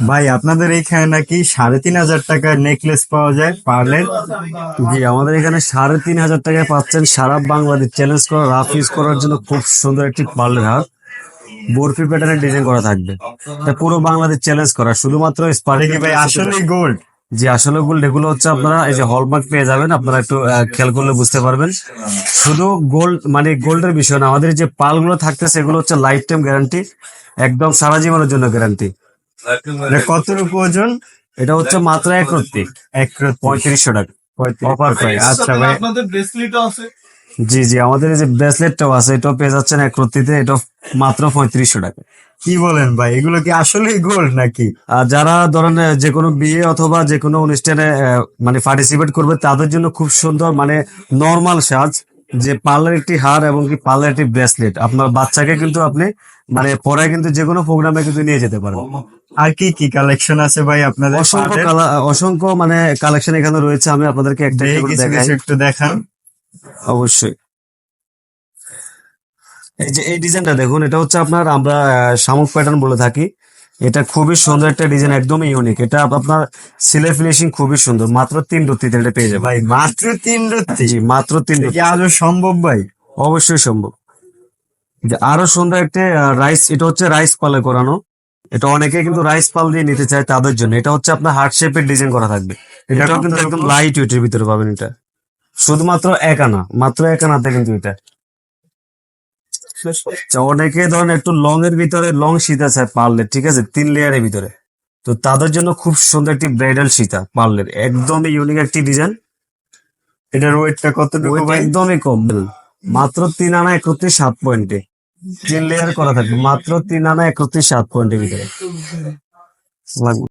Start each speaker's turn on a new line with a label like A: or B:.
A: ভাই আপনাদের এইখানে নাকি 3,500 টাকার নেকলেস পাওয়া যায় পার্লের।
B: জি, আমাদের এখানে 3,500 টাকায় পাচ্ছেন সারা বাংলাদেশ চ্যালেঞ্জ করা রাফ ইউজ করার জন্য খুব সুন্দর একটি পার্লের হার। বরফি প্যাটার্নের ডিজাইন করা থাকবে। এটা পুরো বাংলাদেশ চ্যালেঞ্জ করা, শুধুমাত্র স্পার্কিং
A: ভাই আসলে গোল্ড?
B: জি, আসলে গোল্ড এগুলো হচ্ছে আপনারা এই যে হলমার্ক পেয়ে যাবেন, আপনারা একটু খেয়াল করলে বুঝতে পারবেন। শুধু গোল্ড মানে গোল্ডের বিষয় না, আমাদের যে পাল গুলো থাকতেছে এগুলো হচ্ছে লাইফ টাইম গ্যারান্টি, একদম সারা জীবনের জন্য গ্যারান্টি।
A: কতটুকু ওজন?
B: এটা হচ্ছে মাত্র এক রত্তি,
A: এক রত্তি
B: 3500 টাকা অফার প্রাইস।
A: আচ্ছা ভাই,
C: আপনাদের ব্রেসলেটও আছে।
B: জি জি, আমাদের এই যে ব্রেসলেটটাও আছে, এটাও পেয়ে যাচ্ছেন এক রত্তিতে, এটা মাত্র 3500 টাকা।
A: কি বলেন ভাই, এগুলো কি আসলে গোল্ড নাকি?
B: আর যারা ধরেন যে কোনো বিয়ে অথবা যে কোনো অনুষ্ঠানে মানে পার্টিসিপেট করবে তাদের জন্য খুব সুন্দর মানে নর্মাল সাজ, যে পার্লার একটি হার এবং কি পার্লার একটি ব্রেসলেট, আপনার বাচ্চাকে কিন্তু আপনি মানে পরে কিন্তু যে কোনো প্রোগ্রামে কিন্তু নিয়ে যেতে পারবেন।
A: আর কি কি কালেকশন আছে ভাই আপনাদের?
B: অসংখ্য মানে কালেকশন এখানে রয়েছে, আমি আপনাদেরকে একটা একটা করে
A: কিছু
B: দেখাই।
A: কিছু একটু দেখান।
B: অবশ্যই, এই যে এই ডিজাইনটা দেখুন, এটা হচ্ছে আপনার আমরা শামুক প্যাটার্ন বলে থাকি। এটা খুবই সুন্দর একটা ডিজাইন, একদমই ইউনিক। এটা আপনার সিলাই ফিনিশিং খুবই সুন্দর, মাত্র 3 রত্তিতে এটা পেয়ে যাবেন।
A: ভাই মাত্র 3 রত্তি?
B: জি, মাত্র 3
A: কি
B: রত্তি।
A: আজও সম্ভব ভাই?
B: অবশ্যই সম্ভব। যে আরো সুন্দর একটা রাইস, এটা হচ্ছে রাইস পালে করানো। এটা অনেকে কিন্তু রাইস পাল দিয়ে নিতে চায় তাদের জন্য। এটা হচ্ছে আপনার হার্ট শেপের ডিজাইন করা থাকবে। এটাও কিন্তু একদম লাইট ওয়েটের ভিতরে পাবেন। এটা শুধুমাত্র 1 আনা, মাত্র 1 আনাতে কিন্তু এটা। আচ্ছা, অনেকে ধরেন একটু লং এর ভিতরে লং সীতা চায় পারলে, ঠিক আছে, 3 লেয়ারের ভিতরে, তো তাদের জন্য খুব সুন্দর একটি ব্রাইডাল সীতা পার্লের, একদমই ইউনিক একটি ডিজাইন।
A: এটার ওয়েটটা কতটুকু ভাই?
B: একদমই কম, মাত্র 3 আনা 31.7 পয়েন্টে 3 লেয়ার করা থাকবে, মাত্র 3 আনা 31.7 পয়েন্টের ভিতরে লাগবে।